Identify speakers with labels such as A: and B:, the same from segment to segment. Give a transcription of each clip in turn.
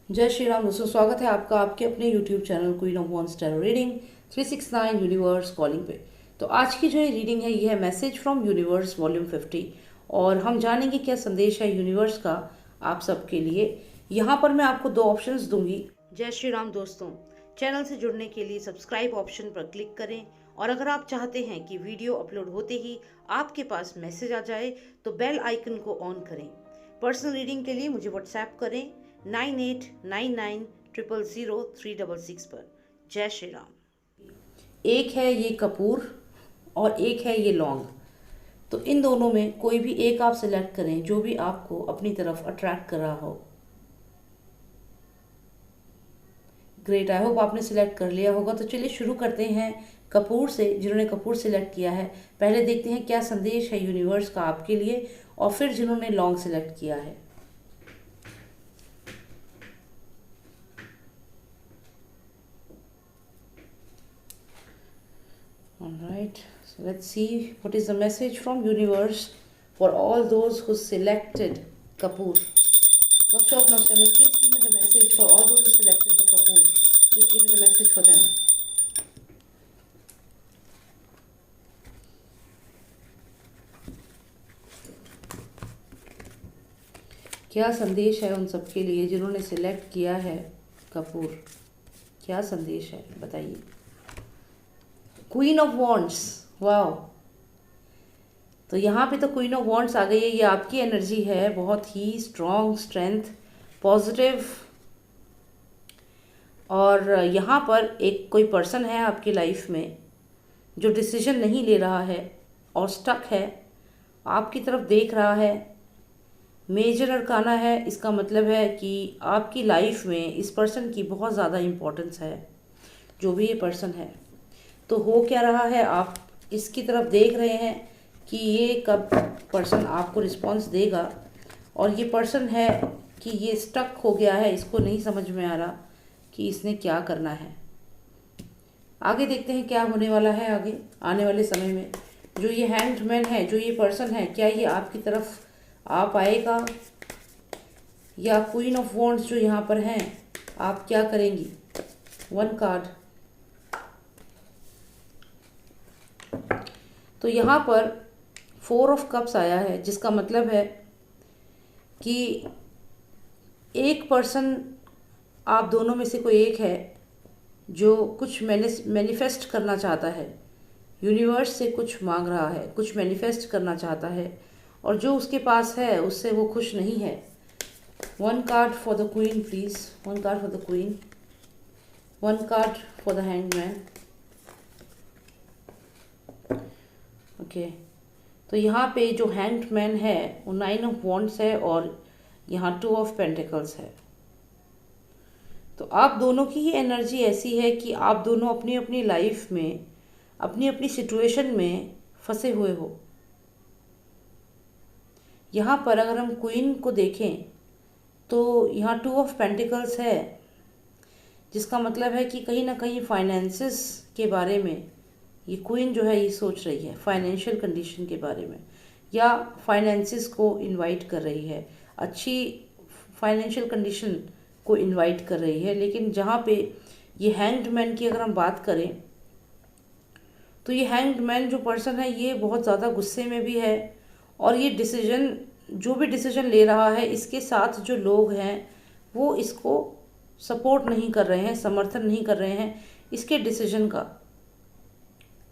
A: जय श्री राम दोस्तों, स्वागत है आपका आपके अपने YouTube channel queen of wands tarot reading 369 universe calling पे। तो आज की जो ये रीडिंग है ये है मैसेज फ्रॉम यूनिवर्स वॉल्यूम 50 और हम जानेंगे क्या संदेश है यूनिवर्स का आप सबके लिए। यहाँ पर मैं आपको दो ऑप्शंस दूंगी। जय श्री राम दोस्तों, चैनल से जुड़ने के लिए सब्सक्राइब ऑप्शन पर क्लिक करें और अगर आप चाहते हैं कि वीडियो अपलोड होते ही आपके पास मैसेज आ जाए तो बेल आइकन को ऑन करें। पर्सनल रीडिंग के लिए मुझे व्हाट्सएप करें 9899000366 पर। जय श्री राम। एक है ये कपूर और एक है ये लौंग। तो इन दोनों में कोई भी एक आप सिलेक्ट करें जो भी आपको अपनी तरफ अट्रैक्ट कर रहा हो। ग्रेट, आई होप आपने सिलेक्ट कर लिया होगा। तो चलिए शुरू करते हैं कपूर से। जिन्होंने कपूर सिलेक्ट किया है पहले देखते हैं क्या संदेश है यूनिवर्स का आपके लिए, और फिर जिन्होंने लौंग सिलेक्ट किया है। Alright, so let's see what is the message from universe for all those who selected Kapoor. Doctor of Nostradamus, please give me the message for all those who selected the Kapoor. Please give me the message for them. क्या संदेश है उन सबके लिए जिन्होंने select किया है कपूर? क्या संदेश है बताइए। Queen of wands, wow. तो यहाँ पे तो क्वीन ऑफ वॉन्ड्स आ गई है। ये आपकी एनर्जी है, बहुत ही स्ट्रॉन्ग, स्ट्रेंथ, पॉजिटिव। और यहाँ पर एक कोई पर्सन है आपकी लाइफ में जो डिसीजन नहीं ले रहा है और स्टक है, आपकी तरफ देख रहा है। मेजर अरकाना है, इसका मतलब है कि आपकी लाइफ में इस पर्सन की बहुत ज़्यादा इम्पोर्टेंस है, जो भी ये पर्सन है। तो हो क्या रहा है, आप इसकी तरफ देख रहे हैं कि ये कब पर्सन आपको रिस्पॉन्स देगा। और ये पर्सन है कि ये स्टक हो गया है, इसको नहीं समझ में आ रहा कि इसने क्या करना है। आगे देखते हैं क्या होने वाला है आगे आने वाले समय में। जो ये हैंडमैन है, जो ये पर्सन है, क्या ये आपकी तरफ आ पाएगा, या क्वीन ऑफ वॉन्ड्स जो यहाँ पर हैं आप क्या करेंगी। One card. तो यहाँ पर 4 ऑफ कप्स आया है, जिसका मतलब है कि एक पर्सन, आप दोनों में से कोई एक है जो कुछ मैनिफेस्ट करना चाहता है, यूनिवर्स से कुछ मांग रहा है, कुछ मैनिफेस्ट करना चाहता है, और जो उसके पास है उससे वो खुश नहीं है। One card for the queen please, one card for the queen, one card for the hangman. Okay, तो यहाँ पे जो हैंगमैन है वो 9 ऑफ वॉन्ड्स है और यहाँ 2 ऑफ पेंटिकल्स है। तो आप दोनों की ही एनर्जी ऐसी है कि आप दोनों अपनी अपनी लाइफ में, अपनी अपनी सिचुएशन में फंसे हुए हो। यहाँ पर अगर हम क्वीन को देखें तो यहाँ 2 ऑफ पेंटिकल्स है, जिसका मतलब है कि कहीं ना कहीं फाइनेंसेस के बारे में ये क्वीन जो है ये सोच रही है, फाइनेंशियल कंडीशन के बारे में, या फाइनेंसेस को इनवाइट कर रही है, अच्छी फाइनेंशियल कंडीशन को इनवाइट कर रही है। लेकिन जहाँ पे ये हैंग्ड मैन की अगर हम बात करें तो ये हैंग्ड मैन जो पर्सन है ये बहुत ज़्यादा गुस्से में भी है, और ये डिसीजन, जो भी डिसीजन ले रहा है, इसके साथ जो लोग हैं वो इसको सपोर्ट नहीं कर रहे हैं, समर्थन नहीं कर रहे हैं इसके डिसीजन का,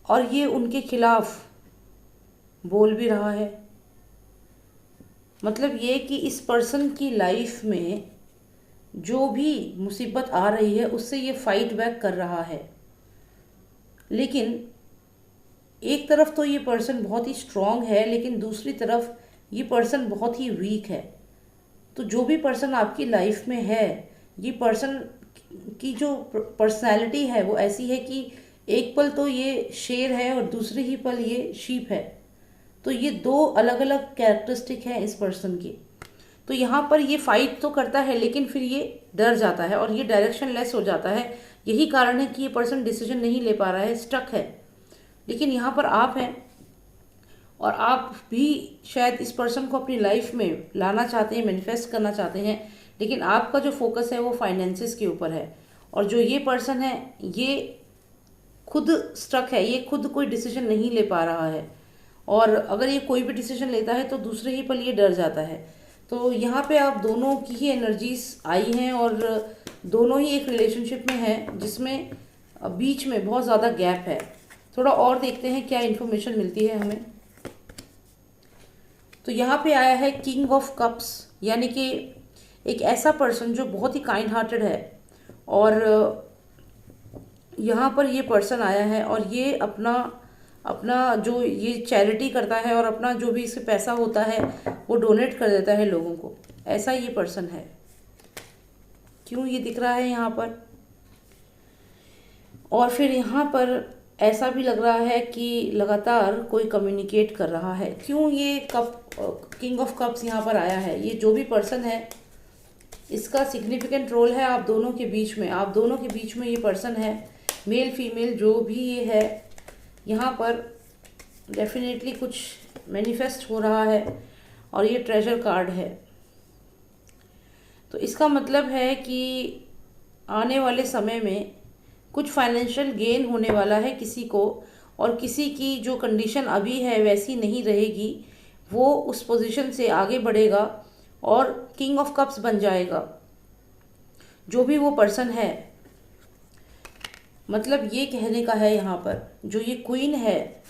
A: और ये उनके खिलाफ बोल भी रहा है। मतलब ये कि इस पर्सन की लाइफ में जो भी मुसीबत आ रही है उससे ये फाइट बैक कर रहा है। लेकिन एक तरफ तो ये पर्सन बहुत ही स्ट्रांग है, लेकिन दूसरी तरफ ये पर्सन बहुत ही वीक है। तो जो भी पर्सन आपकी लाइफ में है, ये पर्सन की जो पर्सनैलिटी है वो ऐसी है कि एक पल तो ये शेर है और दूसरी ही पल ये शीप है। तो ये दो अलग अलग कैरेक्टरिस्टिक हैं इस पर्सन की। तो यहाँ पर ये फाइट तो करता है लेकिन फिर ये डर जाता है और ये डायरेक्शन लेस हो जाता है। यही कारण है कि ये पर्सन डिसीजन नहीं ले पा रहा है, स्टक है। लेकिन यहाँ पर आप हैं और आप भी शायद इस पर्सन को अपनी लाइफ में लाना चाहते हैं, मैनिफेस्ट करना चाहते हैं, लेकिन आपका जो फोकस है वो फाइनेंसिस के ऊपर है। और जो ये पर्सन है ये खुद स्ट्रक है, ये खुद कोई डिसीजन नहीं ले पा रहा है, और अगर ये कोई भी डिसीजन लेता है तो दूसरे ही पल ये डर जाता है। तो यहाँ पे आप दोनों की ही एनर्जीज आई हैं और दोनों ही एक रिलेशनशिप में है जिसमें बीच में बहुत ज़्यादा गैप है। थोड़ा और देखते हैं क्या इन्फॉर्मेशन मिलती है हमें। तो यहाँ पे आया है किंग ऑफ कप्स, यानी कि एक ऐसा पर्सन जो बहुत ही काइंड हार्टेड है, और यहाँ पर ये पर्सन आया है और ये अपना अपना जो ये चैरिटी करता है और अपना जो भी इससे पैसा होता है वो डोनेट कर देता है लोगों को। ऐसा ये पर्सन है। क्यों ये दिख रहा है यहाँ पर। और फिर यहाँ पर ऐसा भी लग रहा है कि लगातार कोई कम्युनिकेट कर रहा है। क्यों ये किंग ऑफ कप्स यहाँ पर आया है। ये जो भी पर्सन है इसका सिग्निफिकेंट रोल है आप दोनों के बीच में। आप दोनों के बीच में ये पर्सन है, मेल फीमेल जो भी ये है, यहाँ पर डेफिनेटली कुछ मैनिफेस्ट हो रहा है। और ये ट्रेजर कार्ड है। तो इसका मतलब है कि आने वाले समय में कुछ फाइनेंशियल गेन होने वाला है किसी को, और किसी की जो कंडीशन अभी है वैसी नहीं रहेगी, वो उस पोजीशन से आगे बढ़ेगा और किंग ऑफ कप्स बन जाएगा जो भी वो पर्सन है। मतलब ये कहने का है यहाँ पर जो ये क्वीन है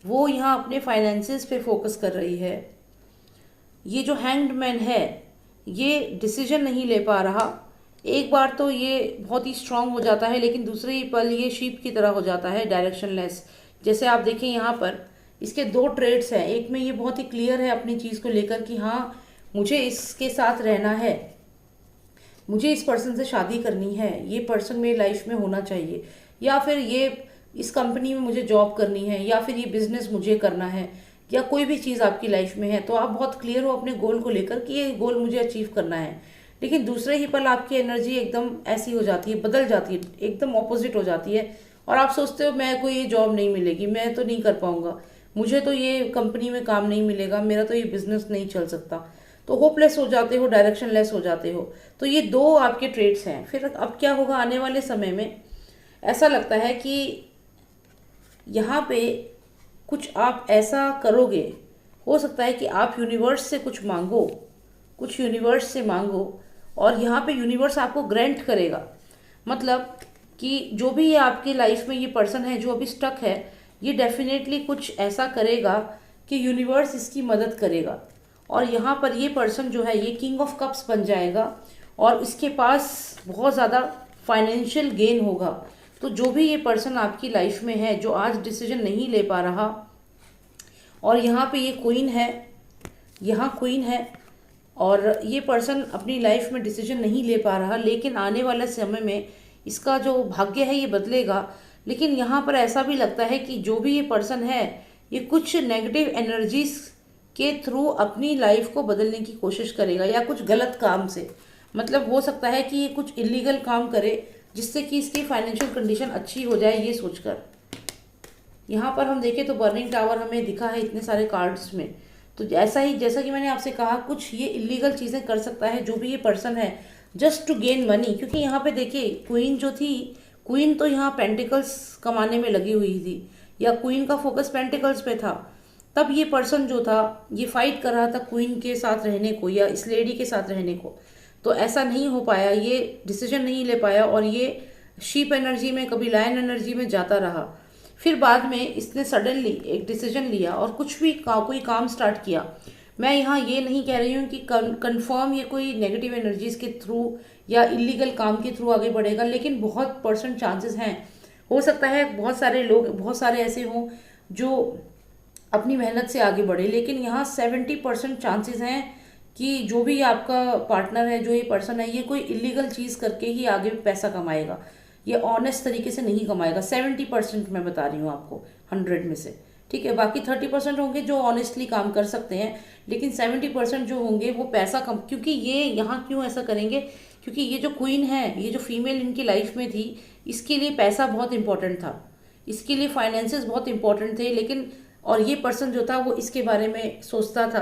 A: वो यहाँ अपने फाइनेंसेस पे फोकस कर रही है। ये जो हैंग्ड मैन है ये डिसीजन नहीं ले पा रहा। एक बार तो ये बहुत ही स्ट्रांग हो जाता है लेकिन दूसरे ही पल ये शीप की तरह हो जाता है, डायरेक्शनलेस। जैसे आप देखें यहाँ पर इसके दो ट्रेड्स हैं। एक में ये बहुत ही क्लियर है अपनी चीज़ को लेकर कि हाँ मुझे इसके साथ रहना है, मुझे इस पर्सन से शादी करनी है, ये पर्सन मेरी लाइफ में होना चाहिए, या फिर ये इस कंपनी में मुझे जॉब करनी है, या फिर ये बिजनेस मुझे करना है, या कोई भी चीज़ आपकी लाइफ में है तो आप बहुत क्लियर हो अपने गोल को लेकर कि ये गोल मुझे अचीव करना है। लेकिन दूसरे ही पल आपकी एनर्जी एकदम ऐसी हो जाती है, बदल जाती है, एकदम ऑपोजिट हो जाती है, और आप सोचते हो मैं कोई ये जॉब नहीं मिलेगी, मैं तो नहीं कर पाऊंगा, मुझे तो ये कंपनी में काम नहीं मिलेगा, मेरा तो ये बिजनेस नहीं चल सकता। तो होपलेस हो जाते हो, डायरेक्शनलेस हो जाते हो। तो ये दो आपके ट्रेड्स हैं। फिर अब क्या होगा आने वाले समय में, ऐसा लगता है कि यहाँ पे कुछ आप ऐसा करोगे, हो सकता है कि आप यूनिवर्स से कुछ मांगो, कुछ यूनिवर्स से मांगो और यहाँ पे यूनिवर्स आपको ग्रांट करेगा। मतलब कि जो भी ये आपकी लाइफ में ये पर्सन है जो अभी स्टक है, ये डेफिनेटली कुछ ऐसा करेगा कि यूनिवर्स इसकी मदद करेगा। और यहाँ पर ये पर्सन जो है ये किंग ऑफ कप्स बन जाएगा और इसके पास बहुत ज़्यादा फाइनेंशियल गेन होगा। तो जो भी ये पर्सन आपकी लाइफ में है जो आज डिसीजन नहीं ले पा रहा, और यहाँ पे ये क्वीन है, यहाँ क्वीन है, और ये पर्सन अपनी लाइफ में डिसीजन नहीं ले पा रहा, लेकिन आने वाले समय में इसका जो भाग्य है ये बदलेगा। लेकिन यहाँ पर ऐसा भी लगता है कि जो भी ये पर्सन है ये कुछ नेगेटिव एनर्जीज के थ्रू अपनी लाइफ को बदलने की कोशिश करेगा, या कुछ गलत काम से। मतलब हो सकता है कि ये कुछ इलीगल काम करे जिससे कि इसकी फाइनेंशियल कंडीशन अच्छी हो जाए, ये सोचकर। यहाँ पर हम देखें तो बर्निंग टावर हमें दिखा है इतने सारे कार्ड्स में। तो ऐसा ही जैसा कि मैंने आपसे कहा, कुछ ये इलीगल चीज़ें कर सकता है जो भी ये पर्सन है, जस्ट टू गेन मनी। क्योंकि यहाँ पे देखिए क्वीन जो थी, क्वीन तो यहाँ पेंटिकल्स कमाने में लगी हुई थी, या क्वीन का फोकस पेंटिकल्स पे था। तब ये पर्सन जो था ये फाइट कर रहा था क्वीन के साथ रहने को या इस लेडी के साथ रहने को। तो ऐसा नहीं हो पाया, ये डिसीजन नहीं ले पाया और ये शीप एनर्जी में, कभी लायन एनर्जी में जाता रहा। फिर बाद में इसने सडनली एक डिसीजन लिया और कुछ भी कोई काम स्टार्ट किया। मैं यहाँ ये नहीं कह रही हूँ कि कंफर्म ये कोई नेगेटिव एनर्जीज के थ्रू या इलीगल काम के थ्रू आगे बढ़ेगा, लेकिन बहुत % चांसेस हैं। हो सकता है बहुत सारे लोग, बहुत सारे ऐसे हों जो अपनी मेहनत से आगे बढ़े, लेकिन यहाँ 70% चांसेस हैं कि जो भी आपका पार्टनर है, जो ये पर्सन है, ये कोई इलीगल चीज़ करके ही आगे पैसा कमाएगा। ये ऑनेस्ट तरीके से नहीं कमाएगा। 70% मैं बता रही हूँ आपको 100 में से, ठीक है। बाकी 30% होंगे जो ऑनेस्टली काम कर सकते हैं, लेकिन 70% जो होंगे वो पैसा कम। क्योंकि ये यहाँ क्यों ऐसा करेंगे, क्योंकि ये जो क्वीन है, ये जो फीमेल इनकी लाइफ में थी, इसके लिए पैसा बहुत इंपॉर्टेंट था, इसके लिए फाइनेंसेस बहुत इंपॉर्टेंट थे। लेकिन और ये पर्सन जो था वो इसके बारे में सोचता था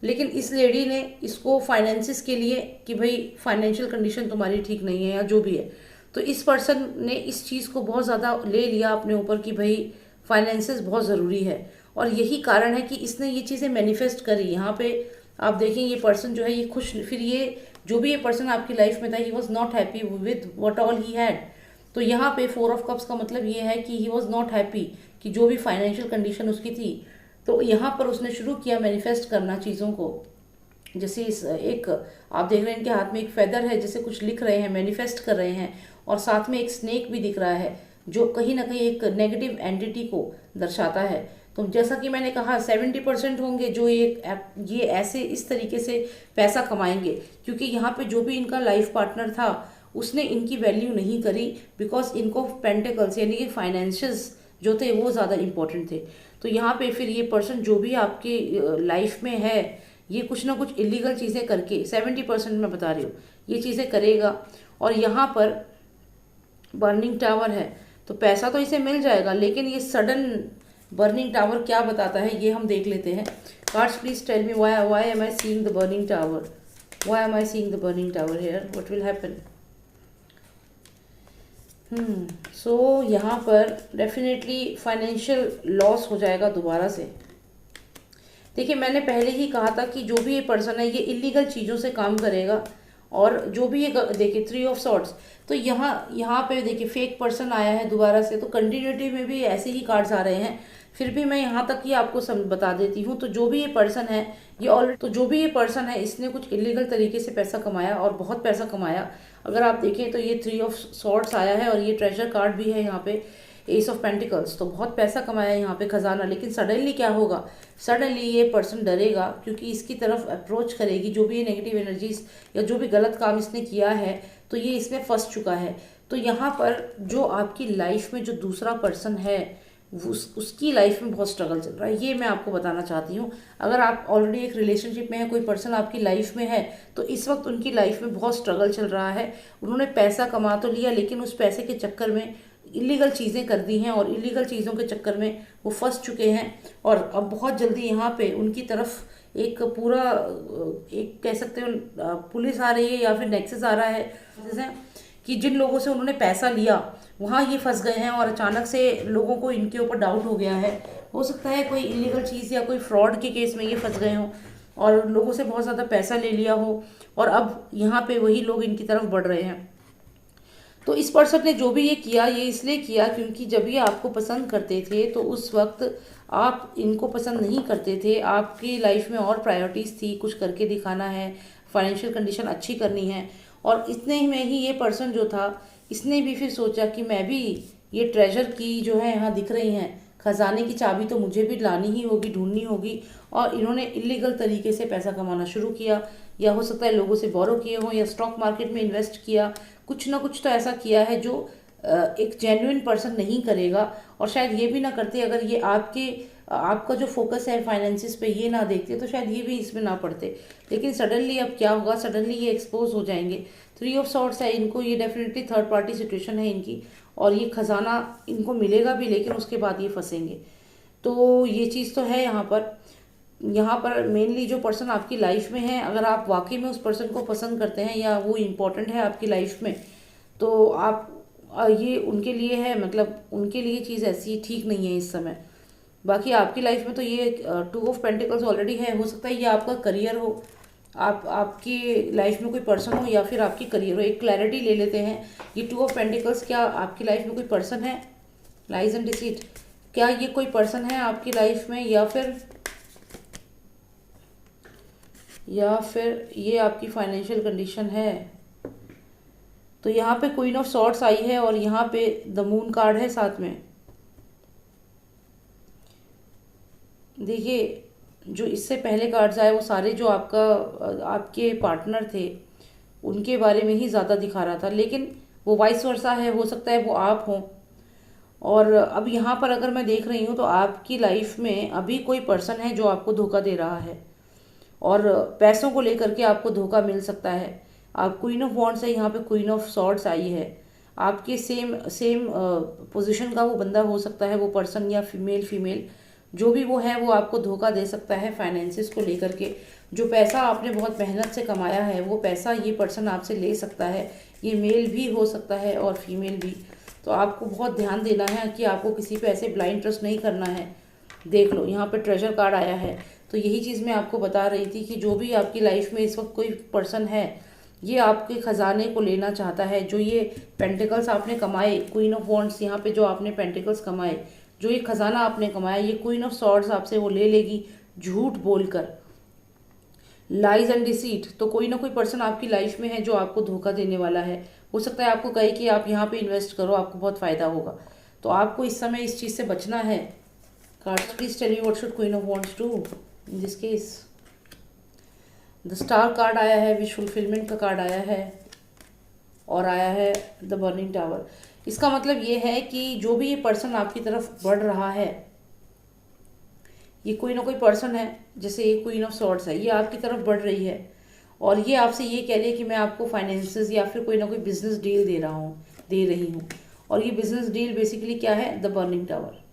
A: लेकिन इस लेडी ने इसको फाइनेंसिस के लिए कि भाई फाइनेंशियल कंडीशन तुम्हारी ठीक नहीं है या जो भी है, तो इस पर्सन ने इस चीज़ को बहुत ज़्यादा ले लिया अपने ऊपर कि भाई फाइनेंसिस बहुत ज़रूरी है। और यही कारण है कि इसने ये चीज़ें मैनिफेस्ट करी। यहाँ पे आप देखें ये पर्सन जो है ये खुश, फिर ये जो भी ये पर्सन आपकी लाइफ में था, he was not happy with what all he had. तो यहाँ पे 4 ऑफ कप्स का मतलब ये है कि ही वॉज नॉट हैप्पी कि जो भी फाइनेंशियल कंडीशन उसकी थी। तो यहाँ पर उसने शुरू किया मैनिफेस्ट करना चीज़ों को। जैसे इस एक आप देख रहे हैं इनके हाथ में एक फेदर है, जैसे कुछ लिख रहे हैं, मैनिफेस्ट कर रहे हैं, और साथ में एक स्नेक भी दिख रहा है जो कहीं ना कहीं एक नेगेटिव एंटिटी को दर्शाता है। तो जैसा कि मैंने कहा 70% होंगे जो ये ऐसे इस तरीके से पैसा कमाएंगे, क्योंकि यहाँ पे जो भी इनका लाइफ पार्टनर था उसने इनकी वैल्यू नहीं करी, बिकॉज इनको पेंटिकल्स यानी कि फाइनेंशियल्स जो थे वो ज़्यादा इंपॉर्टेंट थे। तो यहाँ पे फिर ये पर्सन जो भी आपकी लाइफ में है ये कुछ ना कुछ इलीगल चीज़ें करके 70% मैं बता रही हूँ ये चीज़ें करेगा। और यहाँ पर बर्निंग टावर है, तो पैसा तो इसे मिल जाएगा, लेकिन ये सडन बर्निंग टावर क्या बताता है ये हम देख लेते हैं। Cards please tell me why am I seeing the burning tower, why am I seeing the burning tower here, what will happen. So यहाँ पर डेफिनेटली फाइनेंशियल लॉस हो जाएगा दोबारा से। देखिए मैंने पहले ही कहा था कि जो भी ये पर्सन है ये इलीगल चीज़ों से काम करेगा, और जो भी ये देखिए 3 ऑफ सॉर्ट्स, तो यहाँ पे देखिए फेक पर्सन आया है दोबारा से, तो कंटिन्यूटी में भी ऐसे ही कार्ड्स आ रहे हैं। फिर भी मैं यहाँ तक ही आपको बता देती हूँ। तो जो भी ये पर्सन है ये ऑलरेडी, तो जो भी ये पर्सन है इसने कुछ इलीगल तरीके से पैसा कमाया और बहुत पैसा कमाया। अगर आप देखें तो ये 3 ऑफ सॉर्ट्स आया है और ये ट्रेजर कार्ड भी है यहाँ पे, एस ऑफ पेंटिकल्स, तो बहुत पैसा कमाया है यहाँ पे खजाना। लेकिन सडनली क्या होगा, सडनली ये पर्सन डरेगा क्योंकि इसकी तरफ अप्रोच करेगी जो भी ये नेगेटिव एनर्जीज या जो भी गलत काम इसने किया है, तो ये इसमें फंस चुका है। तो यहाँ पर जो आपकी लाइफ में जो दूसरा पर्सन है उसकी लाइफ में बहुत स्ट्रगल चल रहा है, ये मैं आपको बताना चाहती हूँ। अगर आप ऑलरेडी एक रिलेशनशिप में है, कोई पर्सन आपकी लाइफ में है, तो इस वक्त उनकी लाइफ में बहुत स्ट्रगल चल रहा है। उन्होंने पैसा कमा तो लिया, लेकिन उस पैसे के चक्कर में इलीगल चीज़ें कर दी हैं और इलीगल चीज़ों के चक्कर में वो फंस चुके हैं। और अब बहुत जल्दी यहाँ पे उनकी तरफ एक पूरा एक कह सकते हो पुलिस आ रही है या फिर नेक्सस आ रहा है, जैसे कि जिन लोगों से उन्होंने पैसा लिया वहाँ ये फंस गए हैं और अचानक से लोगों को इनके ऊपर डाउट हो गया है। हो सकता है कोई इलीगल चीज़ या कोई फ्रॉड के केस में ये फंस गए हों और लोगों से बहुत ज़्यादा पैसा ले लिया हो, और अब यहाँ पे वही लोग इनकी तरफ बढ़ रहे हैं। तो इस पर्सन ने जो भी ये किया ये इसलिए किया क्योंकि जब ये आपको पसंद करते थे तो उस वक्त आप इनको पसंद नहीं करते थे। आपकी लाइफ में और प्रायोरिटीज़ थी, कुछ करके दिखाना है, फाइनेंशियल कंडीशन अच्छी करनी है। और इतने में ही ये पर्सन जो था इसने भी फिर सोचा कि मैं भी ये ट्रेजर की जो है यहाँ दिख रही हैं खजाने की चाबी तो मुझे भी लानी ही होगी, ढूंढनी होगी। और इन्होंने इलीगल तरीके से पैसा कमाना शुरू किया, या हो सकता है लोगों से बोरो किए हों या स्टॉक मार्केट में इन्वेस्ट किया, कुछ ना कुछ तो ऐसा किया है जो एक जेन्युइन पर्सन नहीं करेगा। और शायद ये भी ना करते अगर ये आपका जो फोकस है फाइनेंसिस पे ये ना देखते तो शायद ये भी इसमें ना पड़ते। लेकिन सडनली अब क्या होगा, सडनली ये एक्सपोज हो जाएंगे। 3 ऑफ सॉर्ट्स है इनको, ये डेफिनेटली थर्ड पार्टी सिचुएशन है इनकी, और ये खजाना इनको मिलेगा भी लेकिन उसके बाद ये फंसेंगे। तो ये चीज़ तो है यहाँ पर मेनली जो पर्सन आपकी लाइफ में है, अगर आप वाकई में उस पर्सन को पसंद करते हैं या वो इम्पोर्टेंट है आपकी लाइफ में, तो आप ये उनके लिए है, मतलब उनके लिए चीज़ ऐसी ठीक नहीं है इस समय। बाकी आपकी लाइफ में तो ये 2 ऑफ पेंटिकल्स ऑलरेडी है। हो सकता है ये आपका करियर हो, आपकी लाइफ में कोई पर्सन हो या फिर आपकी करियर हो। एक क्लैरिटी ले लेते हैं, ये 2 ऑफ पेंटिकल्स क्या आपकी लाइफ में कोई पर्सन है, लाइज एंड डिसीट, क्या ये कोई पर्सन है आपकी लाइफ में, या फिर ये आपकी फाइनेंशियल कंडीशन है। तो यहाँ पे क्वीन ऑफ सॉर्ट्स आई है और यहाँ पे द मून कार्ड है साथ में। देखिए जो इससे पहले कार्ड्स आए वो सारे जो आपके पार्टनर थे उनके बारे में ही ज़्यादा दिखा रहा था, लेकिन वो वाइस वर्सा है, हो सकता है वो आप हों। और अब यहाँ पर अगर मैं देख रही हूँ तो आपकी लाइफ में अभी कोई पर्सन है जो आपको धोखा दे रहा है और पैसों को लेकर के आपको धोखा मिल सकता है। आप क्वीन ऑफ वॉन्ड्स है, यहाँ पे क्वीन ऑफ सॉर्ड्स आई है। आपके सेम पोजीशन का वो बंदा हो सकता है, वो पर्सन या फीमेल जो भी वो है वो आपको धोखा दे सकता है फाइनेंसिस को लेकर के। जो पैसा आपने बहुत मेहनत से कमाया है वो पैसा ये पर्सन आपसे ले सकता है। ये मेल भी हो सकता है और फीमेल भी। तो आपको बहुत ध्यान देना है कि आपको किसी पे ऐसे ब्लाइंड ट्रस्ट नहीं करना है। देख लो यहाँ पे ट्रेजर कार्ड आया है, तो यही चीज़ मैं आपको बता रही थी कि जो भी आपकी लाइफ में इस वक्त कोई पर्सन है ये आपके ख़जाने को लेना चाहता है। जो ये पेंटिकल्स आपने कमाए, क्वीन ऑफ वॉन्ड्स यहाँ पे जो आपने पेंटिकल्स कमाए, जो ये खजाना आपने कमाया, ये क्वीन ऑफ सॉर्ड्स आपसे वो ले लेगी झूठ बोलकर, लाइज एंड डिसीट। तो कोई ना कोई पर्सन आपकी लाइफ में है जो आपको धोखा देने वाला है। हो सकता है आपको कहे कि आप यहाँ पे इन्वेस्ट करो, आपको बहुत फ़ायदा होगा। तो आपको इस समय इस चीज़ से बचना है। Cards please tell me what should queen of wands do in this case. The star card आया है, विश फुलफिलमेंट का कार्ड आया है, और आया है द बर्निंग टावर। इसका मतलब ये है कि जो भी ये पर्सन आपकी तरफ बढ़ रहा है, ये कोई ना कोई पर्सन है, जैसे ये क्वीन ऑफ सॉर्ड्स है, ये आपकी तरफ बढ़ रही है और ये आपसे ये कह रही है कि मैं आपको फाइनेंसेस या फिर कोई ना कोई बिजनेस डील दे रही हूँ। और ये बिजनेस डील बेसिकली क्या है, द बर्निंग टावर।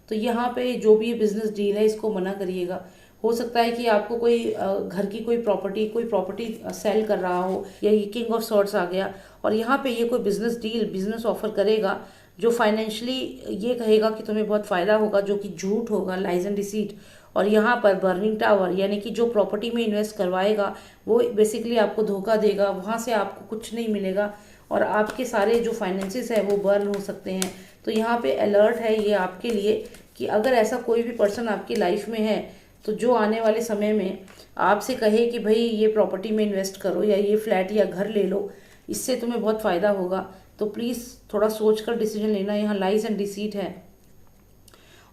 A: तो यहाँ पे जो भी ये बिजनेस डील है इसको मना करिएगा। हो सकता है कि आपको कोई घर की कोई प्रॉपर्टी सेल कर रहा हो, या ये किंग ऑफ सॉर्ड्स आ गया और यहाँ पे ये कोई बिजनेस ऑफर करेगा जो फाइनेंशियली ये कहेगा कि तुम्हें बहुत फ़ायदा होगा, जो कि झूठ होगा, लाइज एंड डिसीट। और यहाँ पर बर्निंग टावर यानी कि जो प्रॉपर्टी में इन्वेस्ट करवाएगा वो बेसिकली आपको धोखा देगा, वहाँ से आपको कुछ नहीं मिलेगा और आपके सारे जो फाइनेंसिस है वो बर्न हो सकते हैं। तो यहाँ पे अलर्ट है ये आपके लिए कि अगर ऐसा कोई भी पर्सन आपकी लाइफ में है तो जो आने वाले समय में आपसे कहे कि भाई ये प्रॉपर्टी में इन्वेस्ट करो या ये फ्लैट या घर ले लो, इससे तुम्हें बहुत फ़ायदा होगा, तो प्लीज़ थोड़ा सोच कर डिसीजन लेना। यहाँ लाइज एंड डिसीट है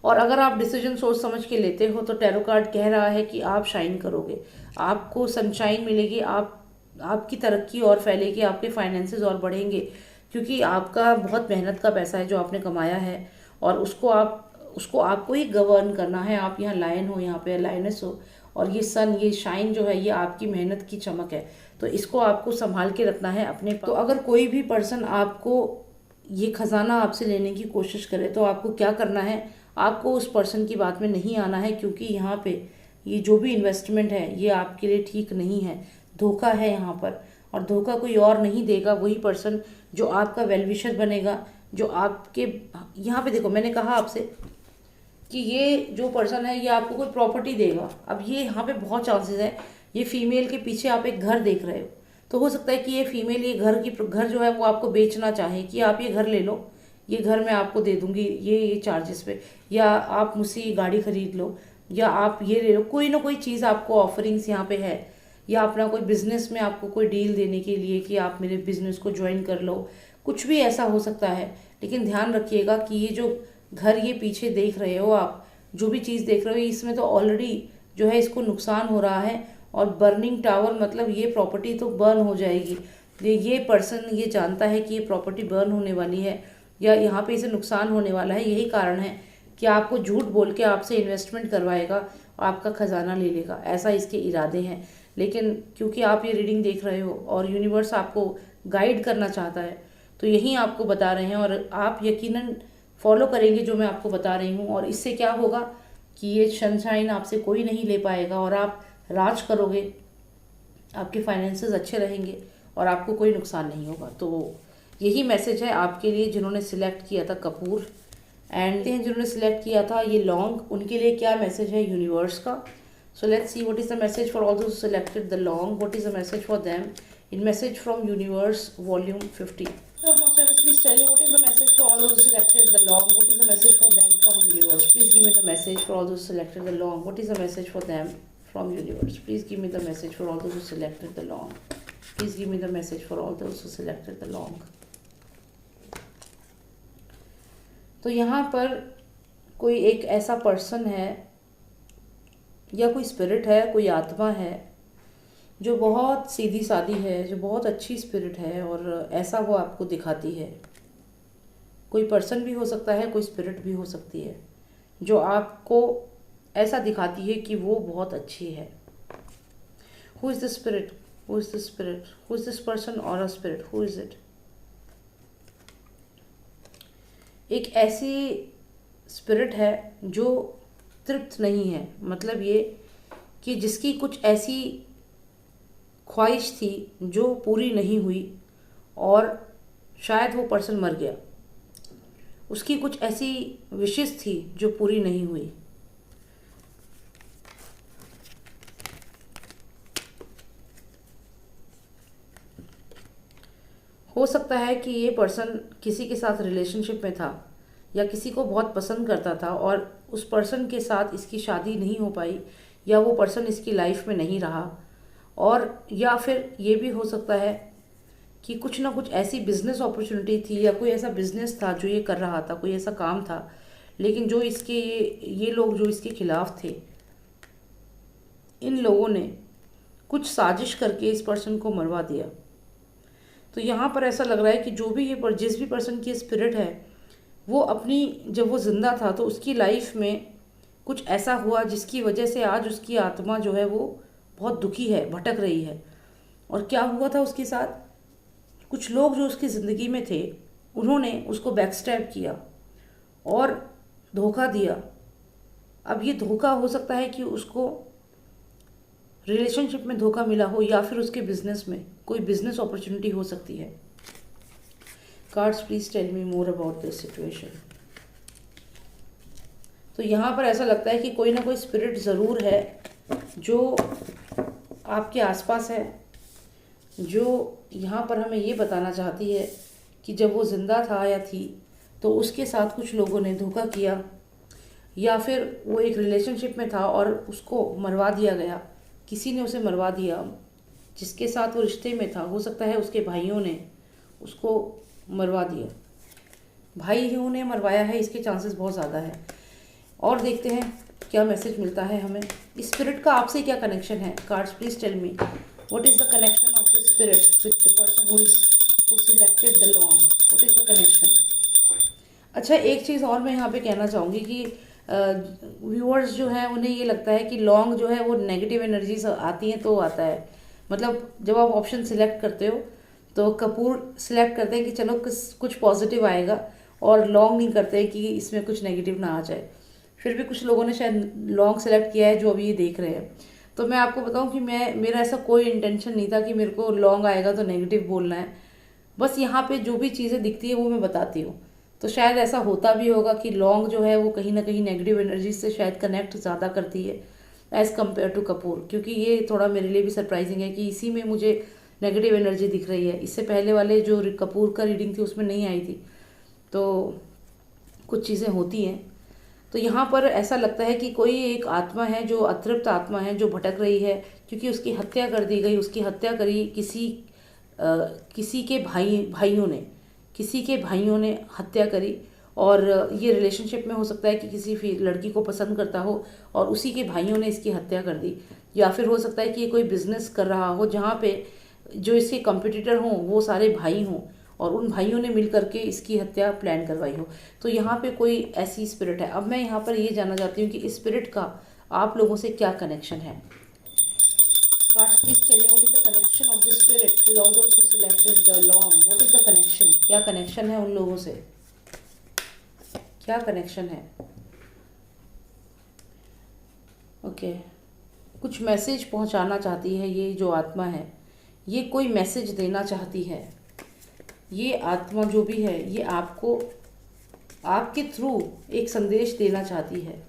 A: और अगर आप डिसीजन सोच समझ के लेते हो तो टैरो कार्ड कह रहा है कि आप शाइन करोगे, आपको सनशाइन मिलेगी, आपकी तरक्की और फैलेगी, आपके फाइनेंसेस और बढ़ेंगे, क्योंकि आपका बहुत मेहनत का पैसा है जो आपने कमाया है और उसको आपको ही गवर्न करना है। आप यहाँ लायन हो, यहाँ पे लायनेस हो और ये सन, ये शाइन जो है ये आपकी मेहनत की चमक है, तो इसको आपको संभाल के रखना है अपने पास। तो अगर कोई भी पर्सन आपको ये खजाना आपसे लेने की कोशिश करे तो आपको क्या करना है, आपको उस पर्सन की बात में नहीं आना है, क्योंकि यहाँ पे ये जो भी इन्वेस्टमेंट है ये आपके लिए ठीक नहीं है, धोखा है यहाँ पर। और धोखा कोई और नहीं देगा, वही पर्सन जो आपका वेलविशर बनेगा, जो आपके यहाँ पे देखो मैंने कहा आपसे कि ये जो पर्सन है ये आपको कोई प्रॉपर्टी देगा। अब ये यहाँ पे बहुत चांसेस है, ये फीमेल के पीछे आप एक घर देख रहे हो, तो हो सकता है कि ये फीमेल ये घर जो है वो आपको बेचना चाहे कि आप ये घर ले लो, ये घर मैं आपको दे दूंगी ये चार्जेस पे, या आप मुझसे ये गाड़ी खरीद लो, या आप ये ले लो, कोई ना कोई चीज़ आपको ऑफरिंग्स यहाँ पे है, या अपना कोई बिजनेस में आपको कोई डील देने के लिए कि आप मेरे बिजनेस को ज्वाइन कर लो, कुछ भी ऐसा हो सकता है। लेकिन ध्यान रखिएगा कि ये जो घर ये पीछे देख रहे हो आप, जो भी चीज़ देख रहे हो, इसमें तो ऑलरेडी जो है इसको नुकसान हो रहा है। और बर्निंग टावर मतलब ये प्रॉपर्टी तो बर्न हो जाएगी। ये पर्सन ये जानता है कि ये प्रॉपर्टी बर्न होने वाली है या यहाँ पे इसे नुकसान होने वाला है, यही कारण है कि आपको झूठ बोल के आपसे इन्वेस्टमेंट करवाएगा और आपका खजाना ले लेगा, ऐसा इसके इरादे हैं। लेकिन क्योंकि आप ये रीडिंग देख रहे हो और यूनिवर्स आपको गाइड करना चाहता है, तो यही आपको बता रहे हैं और आप यकीनन फॉलो करेंगे जो मैं आपको बता रही हूँ। और इससे क्या होगा कि ये सनशाइन आपसे कोई नहीं ले पाएगा और आप राज करोगे, आपके फाइनेंसेस अच्छे रहेंगे और आपको कोई नुकसान नहीं होगा। तो यही मैसेज है आपके लिए जिन्होंने सिलेक्ट किया था कपूर, एंड जिन्होंने सिलेक्ट किया था ये लॉन्ग, उनके लिए क्या मैसेज है यूनिवर्स का। So let's see what is the message for all those selected the long, what is the message for them in message from universe volume 50। So, please tell me what is the message for all those who selected the long? What is the message for them from universe? Please give me the message for all those who selected the long. What is the message for them from universe? Please give me the message for all those who selected the long. Please give me the message for all those who selected the long. तो यहाँ पर कोई एक ऐसा person है या कोई spirit है, कोई आत्मा है जो बहुत सीधी सादी है, जो बहुत अच्छी स्पिरिट है और ऐसा वो आपको दिखाती है। कोई पर्सन भी हो सकता है, कोई स्पिरिट भी हो सकती है जो आपको ऐसा दिखाती है कि वो बहुत अच्छी है। Who is the spirit? Who is the spirit? Who is this person or a spirit? Who is it? एक ऐसी स्पिरिट है जो तृप्त नहीं है। मतलब ये कि जिसकी कुछ ऐसी ख्वाहिश थी जो पूरी नहीं हुई और शायद वो पर्सन मर गया, उसकी कुछ ऐसी विशेष थी जो पूरी नहीं हुई। हो सकता है कि ये पर्सन किसी के साथ रिलेशनशिप में था या किसी को बहुत पसंद करता था और उस पर्सन के साथ इसकी शादी नहीं हो पाई, या वो पर्सन इसकी लाइफ में नहीं रहा। और या फिर ये भी हो सकता है कि कुछ ना कुछ ऐसी बिजनेस अपॉर्चुनिटी थी या कोई ऐसा बिजनेस था जो ये कर रहा था, कोई ऐसा काम था, लेकिन जो इसके ये लोग जो इसके खिलाफ थे, इन लोगों ने कुछ साजिश करके इस पर्सन को मरवा दिया। तो यहाँ पर ऐसा लग रहा है कि जो भी ये जिस भी पर्सन की स्पिरिट है, वो अपनी जब वो जिंदा था तो उसकी लाइफ में कुछ ऐसा हुआ जिसकी वजह से आज उसकी आत्मा जो है वो बहुत दुखी है, भटक रही है। और क्या हुआ था उसके साथ, कुछ लोग जो उसकी ज़िंदगी में थे उन्होंने उसको बैकस्टैब किया और धोखा दिया। अब ये धोखा हो सकता है कि उसको रिलेशनशिप में धोखा मिला हो या फिर उसके बिजनेस में कोई बिजनेस अपॉर्चुनिटी हो सकती है। Cards please tell me more about this situation. तो यहाँ पर ऐसा लगता है कि कोई ना कोई स्पिरिट ज़रूर है जो आपके आसपास है, जो यहाँ पर हमें ये बताना चाहती है कि जब वो ज़िंदा था या थी तो उसके साथ कुछ लोगों ने धोखा किया, या फिर वो एक रिलेशनशिप में था और उसको मरवा दिया गया, किसी ने उसे मरवा दिया। जिसके साथ वो रिश्ते में था, हो सकता है उसके भाइयों ने उसको मरवा दिया, भाइयों ने मरवाया है, इसके चांसेस बहुत ज़्यादा है। और देखते हैं क्या मैसेज मिलता है हमें। स्पिरिट का आपसे क्या कनेक्शन है? Cards please tell me what is the connection of the spirit with the person who selected the long, what is the connection. अच्छा, एक चीज़ और मैं यहाँ पे कहना चाहूँगी कि व्यूअर्स जो हैं उन्हें ये लगता है कि लॉन्ग जो है वो नेगेटिव एनर्जीज आती हैं तो आता है। मतलब जब आप ऑप्शन सिलेक्ट करते हो तो कपूर सिलेक्ट करते हैं कि चलो कुछ पॉजिटिव आएगा, और लॉन्ग नहीं करते कि इसमें कुछ नेगेटिव ना आ जाए। फिर भी कुछ लोगों ने शायद लॉन्ग सेलेक्ट किया है जो अभी ये देख रहे हैं। तो मैं आपको बताऊं कि मेरा ऐसा कोई इंटेंशन नहीं था कि मेरे को लॉन्ग आएगा तो नेगेटिव बोलना है। बस यहाँ पे जो भी चीज़ें दिखती है वो मैं बताती हूँ। तो शायद ऐसा होता भी होगा कि लॉन्ग जो है वो कहीं ना कहीं नेगेटिव एनर्जी से शायद कनेक्ट ज़्यादा करती है एज़ कम्पेयर टू कपूर, क्योंकि ये थोड़ा मेरे लिए भी सरप्राइजिंग है कि इसी में मुझे नेगेटिव एनर्जी दिख रही है। इससे पहले वाले जो कपूर का रीडिंग थी उसमें नहीं आई थी। तो कुछ चीज़ें होती हैं। तो यहाँ पर ऐसा लगता है कि कोई एक आत्मा है जो अतृप्त आत्मा है, जो भटक रही है, क्योंकि उसकी हत्या कर दी गई। उसकी हत्या करी किसी के भाइयों ने हत्या करी। और ये रिलेशनशिप में हो सकता है कि किसी लड़की को पसंद करता हो और उसी के भाइयों ने इसकी हत्या कर दी। या फिर हो सकता है कि ये कोई बिजनेस कर रहा हो जहाँ पे जो इसके कंपटीटर हों वो सारे भाई हों और उन भाइयों ने मिल करके इसकी हत्या प्लान करवाई हो। तो यहाँ पे कोई ऐसी स्पिरिट है। अब मैं यहाँ पर ये जानना चाहती हूँ कि इस स्पिरिट का आप लोगों से क्या कनेक्शन है। Gods, please tell me what is the connection of the spirit with all those who selected the long? What is the connection? क्या कनेक्शन है उन लोगों से? क्या कनेक्शन है? ओके, कुछ मैसेज पहुंचाना चाहती है ये जो आत्मा है, ये कोई मैसेज देना चाहती है। ये आत्मा जो भी है ये आपको आपके थ्रू एक संदेश देना चाहती है।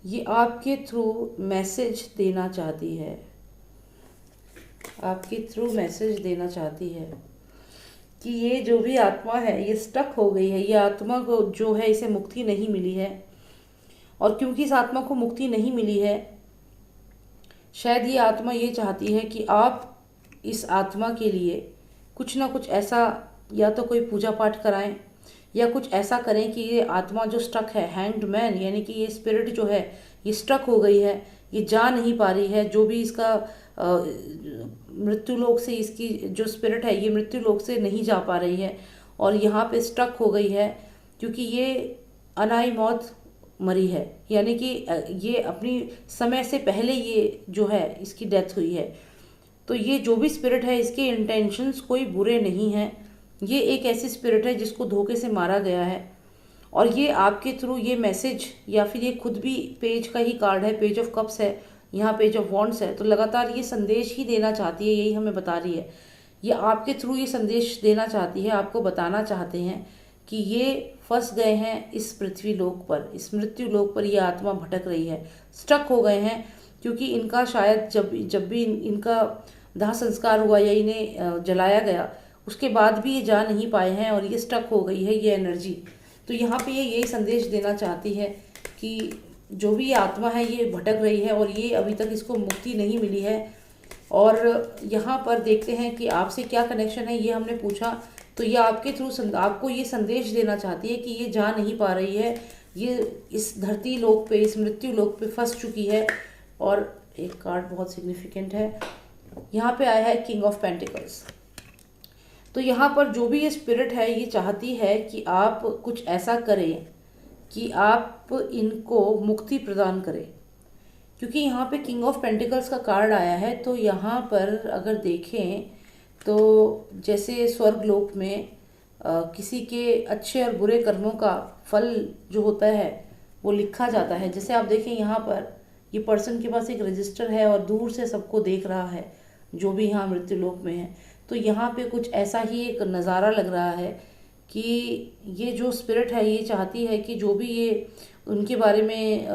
A: ये आपके थ्रू मैसेज देना चाहती है, आपके थ्रू मैसेज देना चाहती है कि ये जो भी आत्मा है ये स्टक हो गई है। ये आत्मा को जो है इसे मुक्ति नहीं मिली है, और क्योंकि इस आत्मा को मुक्ति नहीं मिली है, शायद ये आत्मा ये चाहती है कि आप इस आत्मा के लिए कुछ ना कुछ ऐसा, या तो कोई पूजा पाठ कराएं या कुछ ऐसा करें कि ये आत्मा जो स्टक है, हैंग्ड मैन, यानी कि ये स्पिरिट जो है ये स्टक हो गई है, ये जा नहीं पा रही है। जो भी इसका मृत्यु लोक से इसकी जो स्पिरिट है ये मृत्यु लोक से नहीं जा पा रही है और यहाँ पे स्टक हो गई है, क्योंकि ये अनाई मौत मरी है, यानी कि ये अपनी समय से पहले ये जो है इसकी डेथ हुई है। तो ये जो भी स्पिरिट है इसके इंटेंशंस कोई बुरे नहीं हैं। ये एक ऐसी स्पिरिट है जिसको धोखे से मारा गया है और ये आपके थ्रू ये मैसेज, या फिर ये खुद भी पेज का ही कार्ड है, पेज ऑफ कप्स है, यहाँ पेज ऑफ वॉन्ड्स है, तो लगातार ये संदेश ही देना चाहती है, यही हमें बता रही है। ये आपके थ्रू ये संदेश देना चाहती है, आपको बताना चाहते हैं कि ये फंस गए हैं इस पृथ्वी लोक पर, इस मृत्यु लोक पर ये आत्मा भटक रही है, स्टक हो गए हैं, क्योंकि इनका शायद जब भी इनका दाह संस्कार हुआ या इन्हें जलाया गया, उसके बाद भी ये जा नहीं पाए हैं और ये स्टक हो गई है ये एनर्जी। तो यहाँ पे ये यही संदेश देना चाहती है कि जो भी ये आत्मा है ये भटक रही है और ये अभी तक इसको मुक्ति नहीं मिली है। और यहाँ पर देखते हैं कि आपसे क्या कनेक्शन है, ये हमने पूछा। तो ये आपके थ्रू आपको ये संदेश देना चाहती है कि ये जा नहीं पा रही है, ये इस धरती लोक पे, इस मृत्यु लोक पे फंस चुकी है। और एक कार्ड बहुत सिग्निफिकेंट है, यहाँ पे आया है किंग ऑफ पेंटिकल्स। तो यहाँ पर जो भी ये स्पिरिट है ये चाहती है कि आप कुछ ऐसा करें कि आप इनको मुक्ति प्रदान करें, क्योंकि यहाँ पे किंग ऑफ पेंटिकल्स का कार्ड आया है। तो यहाँ पर अगर देखें तो जैसे स्वर्ग लोक में किसी के अच्छे और बुरे कर्मों का फल जो होता है वो लिखा जाता है। जैसे आप देखें यहाँ पर ये पर्सन के पास एक रजिस्टर है और दूर से सबको देख रहा है जो भी यहाँ मृत्यु लोक में है। तो यहाँ पे कुछ ऐसा ही एक नज़ारा लग रहा है कि ये जो स्पिरिट है ये चाहती है कि जो भी ये उनके बारे में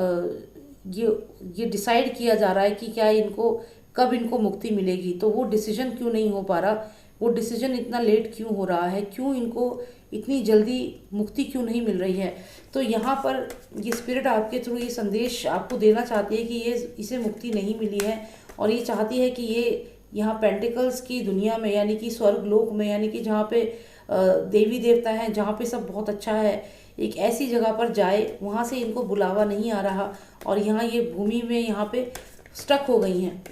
A: ये डिसाइड किया जा रहा है कि क्या इनको कब इनको मुक्ति मिलेगी, तो वो डिसीजन क्यों नहीं हो पा रहा, वो डिसीजन इतना लेट क्यों हो रहा है, क्यों इनको इतनी जल्दी मुक्ति क्यों नहीं मिल रही है। तो यहाँ पर ये स्पिरिट आपके थ्रू ये संदेश आपको देना चाहती है कि ये इसे मुक्ति नहीं मिली है और ये चाहती है कि ये यहाँ पेंटिकल्स की दुनिया में, यानी कि स्वर्ग लोक में, यानी कि जहाँ पे देवी देवता हैं, जहाँ पे सब बहुत अच्छा है, एक ऐसी जगह पर जाए, वहाँ से इनको बुलावा नहीं आ रहा और यहाँ ये भूमि में यहाँ पे स्टक हो गई हैं।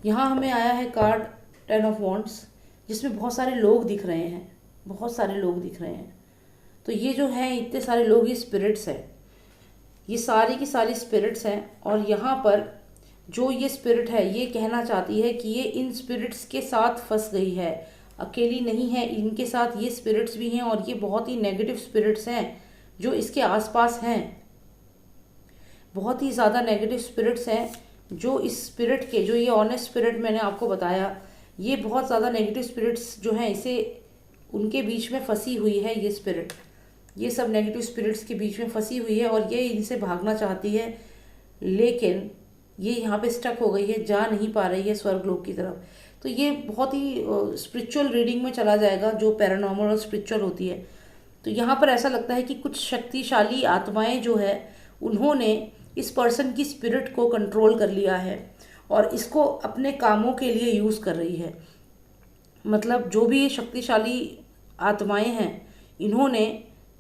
A: यहाँ हमें आया है कार्ड 10 ऑफ वॉन्ड्स, जिसमें बहुत सारे लोग दिख रहे हैं, बहुत सारे लोग दिख रहे हैं। तो ये जो है इतने सारे लोग, ये स्पिरिट्स हैं, ये सारी की सारी स्पिरिट्स हैं। और यहाँ पर जो ये स्पिरिट है ये कहना चाहती है कि ये इन स्पिरिट्स के साथ फंस गई है, अकेली नहीं है, इनके साथ ये स्पिरिट्स भी हैं और ये बहुत ही नेगेटिव स्पिरिट्स हैं जो इसके आसपास हैं, बहुत ही ज़्यादा नेगेटिव स्पिरिट्स हैं जो इस स्पिरिट के, जो ये ऑनेस्ट स्पिरिट मैंने आपको बताया, ये बहुत ज़्यादा नेगेटिव स्पिरिट्स जो हैं इसे उनके बीच में फंसी हुई है। ये स्पिरिट, ये सब नेगेटिव स्पिरिट्स के बीच में फंसी हुई है और ये इनसे भागना चाहती है, लेकिन ये यहाँ पे स्टक हो गई है, जा नहीं पा रही है स्वर्गलोक की तरफ। तो ये बहुत ही स्पिरिचुअल रीडिंग में चला जाएगा जो पैरानॉर्मल और स्पिरिचुअल होती है। तो यहाँ पर ऐसा लगता है कि कुछ शक्तिशाली आत्माएं जो है उन्होंने इस पर्सन की स्पिरिट को कंट्रोल कर लिया है और इसको अपने कामों के लिए यूज़ कर रही है। मतलब जो भी ये शक्तिशाली आत्माएं हैं इन्होंने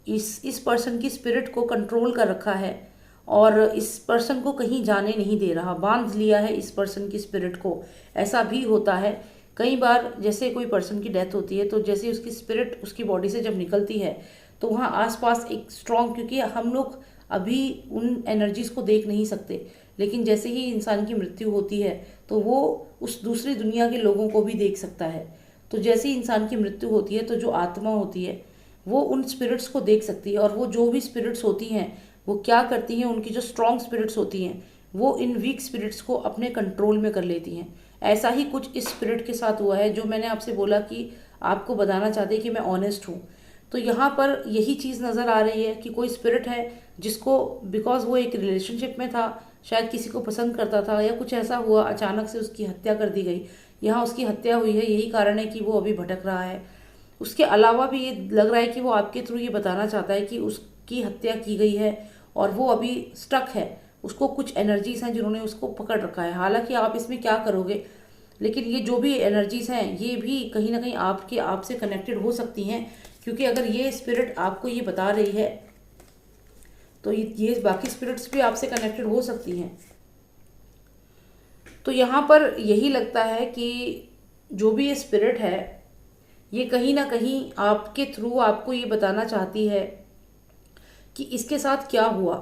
A: इस पर्सन की स्पिरिट को कंट्रोल कर रखा है और इस पर्सन को कहीं जाने नहीं दे रहा, बांध लिया है इस पर्सन की स्पिरिट को। ऐसा भी होता है कई बार, जैसे कोई पर्सन की डेथ होती है तो जैसे उसकी स्पिरिट उसकी बॉडी से जब निकलती है तो वहाँ आसपास एक स्ट्रॉन्ग, क्योंकि हम लोग अभी उन एनर्जीज़ को देख नहीं सकते, लेकिन जैसे ही इंसान की मृत्यु होती है तो वो उस दूसरी दुनिया के लोगों को भी देख सकता है। तो जैसे ही इंसान की मृत्यु होती है तो जो आत्मा होती है वो उन स्पिरिट्स को देख सकती है और वो जो भी स्पिरिट्स होती हैं वो क्या करती हैं, उनकी जो स्ट्रॉन्ग स्पिरिट्स होती हैं वो इन वीक स्पिरिट्स को अपने कंट्रोल में कर लेती हैं। ऐसा ही कुछ इस स्पिरिट के साथ हुआ है जो मैंने आपसे बोला कि आपको बताना चाहते हैं कि मैं ऑनेस्ट हूँ। तो यहाँ पर यही चीज़ नज़र आ रही है कि कोई स्पिरिट है जिसको, बिकॉज वो एक रिलेशनशिप में था, शायद किसी को पसंद करता था या कुछ ऐसा हुआ, अचानक से उसकी हत्या कर दी गई, यहाँ उसकी हत्या हुई है, यही कारण है कि वो अभी भटक रहा है। उसके अलावा भी ये लग रहा है कि वो आपके थ्रू ये बताना चाहता है कि उसकी हत्या की गई है और वो अभी स्टक है, उसको कुछ एनर्जीज हैं जिन्होंने उसको पकड़ रखा है। हालांकि आप इसमें क्या करोगे, लेकिन ये जो भी एनर्जीज हैं ये भी कहीं ना कहीं आपसे कनेक्टेड हो सकती हैं, क्योंकि अगर ये स्पिरिट आपको ये बता रही है तो ये बाकी स्पिरिट्स भी आपसे कनेक्टेड हो सकती हैं। तो यहाँ पर यही लगता है कि जो भी ये स्पिरिट है ये कहीं ना कहीं आपके थ्रू आपको ये बताना चाहती है कि इसके साथ क्या हुआ,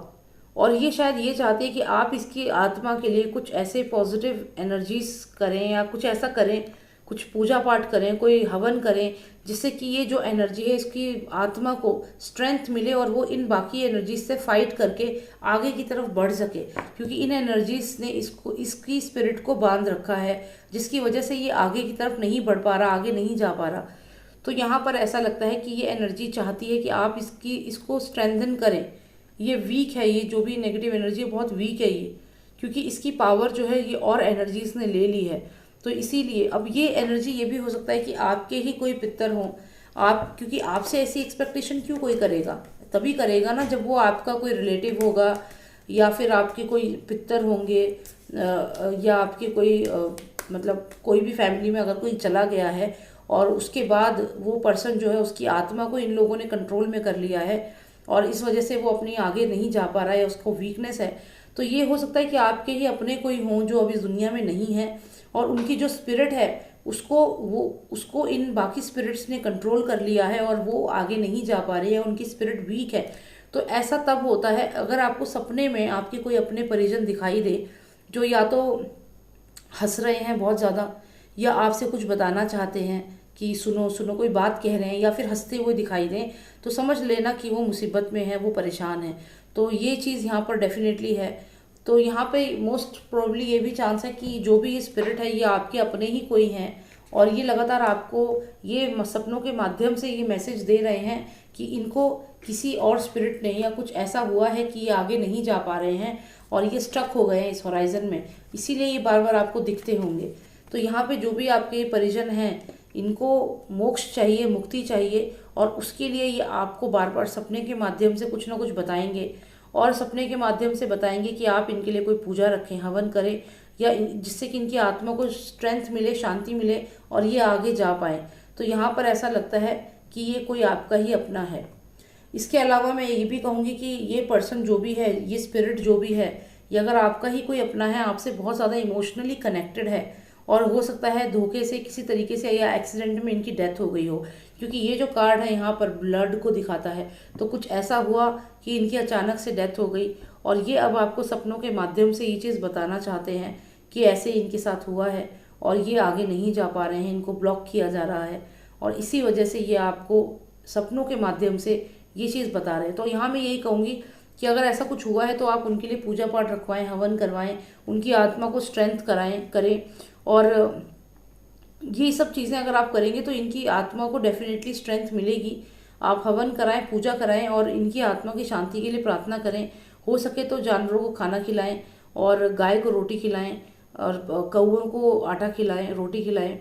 A: और ये शायद ये चाहती है कि आप इसकी आत्मा के लिए कुछ ऐसे पॉजिटिव एनर्जीज करें या कुछ ऐसा करें, कुछ पूजा पाठ करें, कोई हवन करें, जिससे कि ये जो एनर्जी है इसकी आत्मा को स्ट्रेंथ मिले और वो इन बाकी एनर्जीज से फाइट करके आगे की तरफ बढ़ सके। क्योंकि इन एनर्जीज ने इसकी स्पिरिट को बांध रखा है, जिसकी वजह से ये आगे की तरफ नहीं बढ़ पा रहा, आगे नहीं जा पा रहा। तो यहाँ पर ऐसा लगता है कि ये एनर्जी चाहती है कि आप इसको स्ट्रेंथन करें। ये वीक है, ये जो भी नेगेटिव एनर्जी है बहुत वीक है ये, क्योंकि इसकी पावर जो है ये और एनर्जीज ने ले ली है। तो इसीलिए अब ये एनर्जी ये भी हो सकता है कि आपके ही कोई पितर हों, आप, क्योंकि आपसे ऐसी एक्सपेक्टेशन क्यों कोई करेगा, तभी करेगा ना जब वो आपका कोई रिलेटिव होगा, या फिर आपके कोई पितर होंगे, या आपके कोई मतलब कोई भी फैमिली में अगर कोई चला गया है और उसके बाद वो पर्सन जो है उसकी आत्मा को इन लोगों ने कंट्रोल में कर लिया है और इस वजह से वो अपनी आगे नहीं जा पा रहा है, उसको वीकनेस है, तो ये हो सकता है कि आपके ही अपने कोई हों जो अभी दुनिया में नहीं है और उनकी जो स्पिरिट है उसको इन बाकी स्पिरिट्स ने कंट्रोल कर लिया है और वो आगे नहीं जा पा रही है, उनकी स्पिरिट वीक है। तो ऐसा तब होता है अगर आपको सपने में आपके कोई अपने परिजन दिखाई दे जो या तो हंस रहे हैं बहुत ज़्यादा, या आपसे कुछ बताना चाहते हैं कि सुनो सुनो, कोई बात कह रहे हैं, या फिर हंसते हुए दिखाई दें, तो समझ लेना कि वो मुसीबत में है, वो परेशान है। तो ये चीज़ यहाँ पर डेफिनेटली है। तो यहाँ पे मोस्ट प्रोबेबली ये भी चांस है कि जो भी ये स्पिरिट है ये आपके अपने ही कोई हैं और ये लगातार आपको ये सपनों के माध्यम से ये मैसेज दे रहे हैं कि इनको किसी और स्पिरिट ने या कुछ ऐसा हुआ है कि ये आगे नहीं जा पा रहे हैं और ये स्टक हो गए हैं इस होराइजन में, इसीलिए ये बार बार आपको दिखते होंगे। तो यहाँ पे जो भी आपके परिजन हैं इनको मोक्ष चाहिए, मुक्ति चाहिए, और उसके लिए ये आपको बार बार सपने के माध्यम से कुछ ना कुछ बताएंगे और सपने के माध्यम से बताएंगे कि आप इनके लिए कोई पूजा रखें, हवन करें, या जिससे कि इनकी आत्मा को स्ट्रेंथ मिले, शांति मिले और ये आगे जा पाए। तो यहाँ पर ऐसा लगता है कि ये कोई आपका ही अपना है। इसके अलावा मैं ये भी कहूँगी कि ये पर्सन जो भी है, ये स्पिरिट जो भी है, ये अगर आपका ही कोई अपना है, आपसे बहुत ज़्यादा इमोशनली कनेक्टेड है और हो सकता है धोखे से किसी तरीके से या एक्सीडेंट में इनकी डेथ हो गई हो, क्योंकि ये जो कार्ड है यहाँ पर ब्लड को दिखाता है। तो कुछ ऐसा हुआ कि इनकी अचानक से डेथ हो गई और ये अब आपको सपनों के माध्यम से ये चीज़ बताना चाहते हैं कि ऐसे इनके साथ हुआ है और ये आगे नहीं जा पा रहे हैं, इनको ब्लॉक किया जा रहा है और इसी वजह से ये आपको सपनों के माध्यम से ये चीज़ बता रहे हैं। तो यहाँ मैं यही कहूँगी कि अगर ऐसा कुछ हुआ है तो आप उनके लिए पूजा पाठ रखवाएं, हवन करवाएं, उनकी आत्मा को स्ट्रेंथ करें। और ये सब चीज़ें अगर आप करेंगे तो इनकी आत्मा को डेफिनेटली स्ट्रेंथ मिलेगी। आप हवन कराएं, पूजा कराएं और इनकी आत्मा की शांति के लिए प्रार्थना करें। हो सके तो जानवरों को खाना खिलाएं और गाय को रोटी खिलाएं और कौओं को आटा खिलाएं, रोटी खिलाएं।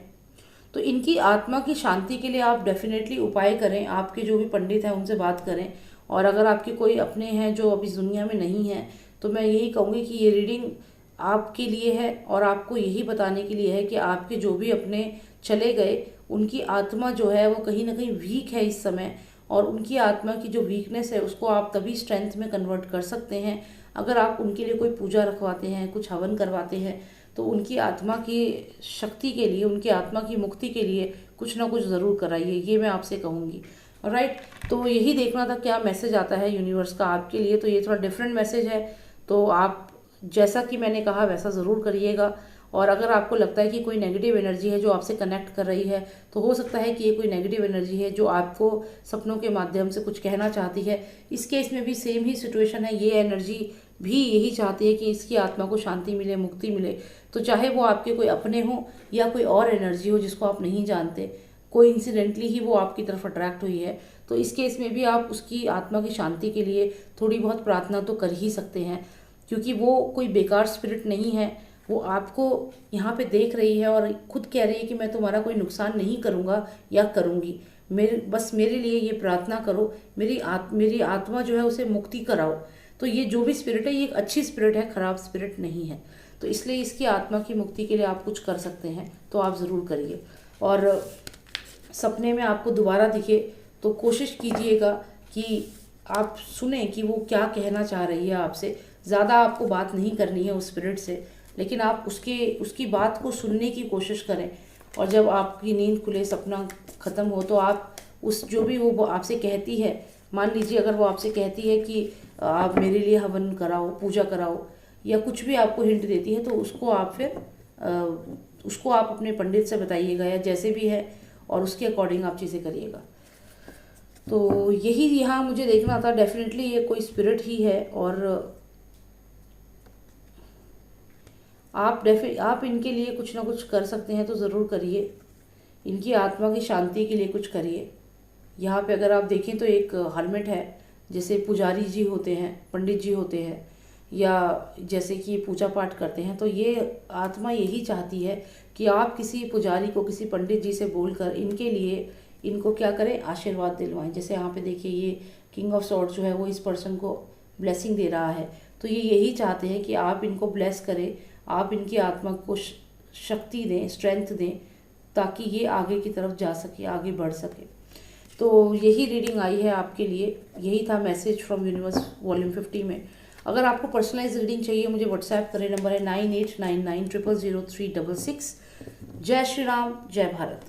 A: तो इनकी आत्मा की शांति के लिए आप डेफिनेटली उपाय करें। आपके जो भी पंडित हैं उनसे बात करें, और अगर आपके कोई अपने हैं जो अभी दुनिया में नहीं हैं तो मैं यही कहूँगी कि ये रीडिंग आपके लिए है और आपको यही बताने के लिए है कि आपके जो भी अपने चले गए उनकी आत्मा जो है वो कहीं ना कहीं वीक है इस समय, और उनकी आत्मा की जो वीकनेस है उसको आप तभी स्ट्रेंथ में कन्वर्ट कर सकते हैं अगर आप उनके लिए कोई पूजा रखवाते हैं, कुछ हवन करवाते हैं। तो उनकी आत्मा की शक्ति के लिए, उनकी आत्मा की मुक्ति के लिए कुछ ना कुछ ज़रूर कराइए, ये मैं आपसे कहूँगी। राइट, तो यही देखना था क्या मैसेज आता है यूनिवर्स का आपके लिए। तो ये थोड़ा डिफरेंट मैसेज है, तो आप जैसा कि मैंने कहा वैसा ज़रूर करिएगा। और अगर आपको लगता है कि कोई नेगेटिव एनर्जी है जो आपसे कनेक्ट कर रही है, तो हो सकता है कि ये कोई नेगेटिव एनर्जी है जो आपको सपनों के माध्यम से कुछ कहना चाहती है। इस केस में भी सेम ही सिचुएशन है, ये एनर्जी भी यही चाहती है कि इसकी आत्मा को शांति मिले, मुक्ति मिले। तो चाहे वो आपके कोई अपने हो या कोई और एनर्जी हो जिसको आप नहीं जानते, कोई इंसिडेंटली ही वो आपकी तरफ अट्रैक्ट हुई है, तो इस केस में भी आप उसकी आत्मा की शांति के लिए थोड़ी बहुत प्रार्थना तो कर ही सकते हैं, क्योंकि वो कोई बेकार स्पिरिट नहीं है। वो आपको यहाँ पे देख रही है और खुद कह रही है कि मैं तुम्हारा कोई नुकसान नहीं करूँगा या करूँगी, बस मेरे लिए ये प्रार्थना करो, मेरी आत्मा जो है उसे मुक्ति कराओ। तो ये जो भी स्पिरिट है ये एक अच्छी स्पिरिट है, खराब स्पिरिट नहीं है। तो इसलिए इसकी आत्मा की मुक्ति के लिए आप कुछ कर सकते हैं, तो आप ज़रूर करिए। और सपने में आपको दोबारा दिखे तो कोशिश कीजिएगा कि आप सुने कि वो क्या कहना चाह रही है आपसे। ज़्यादा आपको बात नहीं करनी है उस स्पिरिट से, लेकिन आप उसकी बात को सुनने की कोशिश करें। और जब आपकी नींद खुले, सपना ख़त्म हो, तो आप उस जो भी वो आपसे कहती है, मान लीजिए अगर वो आपसे कहती है कि आप मेरे लिए हवन कराओ, पूजा कराओ, या कुछ भी आपको हिंट देती है, तो उसको आप फिर उसको आप अपने पंडित से बताइएगा या जैसे भी है, और उसके अकॉर्डिंग आप चीज़ें करिएगा। तो यही यहाँ मुझे देखना था। डेफिनेटली ये कोई स्पिरिट ही है, और आप इनके लिए कुछ ना कुछ कर सकते हैं तो ज़रूर करिए। इनकी आत्मा की शांति के लिए कुछ करिए। यहाँ पे अगर आप देखें तो एक हर्मिट है, जैसे पुजारी जी होते हैं, पंडित जी होते हैं, या जैसे कि पूजा पाठ करते हैं, तो ये आत्मा यही चाहती है कि आप किसी पुजारी को, किसी पंडित जी से बोलकर इनके लिए, इनको क्या करें, आशीर्वाद दिलवाएं। जैसे यहाँ पे देखिए ये किंग ऑफ सॉर्ड जो है वो इस पर्सन को ब्लेसिंग दे रहा है, तो ये यही चाहते हैं कि आप इनको ब्लेस करें, आप इनकी आत्मा को शक्ति दें, स्ट्रेंथ दें, ताकि ये आगे की तरफ जा सके, आगे बढ़ सके। तो यही रीडिंग आई है आपके लिए, यही था मैसेज फ्रॉम यूनिवर्स वॉल्यूम 50 में। अगर आपको पर्सनलाइज रीडिंग चाहिए मुझे व्हाट्सएप करें, नंबर है 9899000366। जय श्री राम, जय भारत।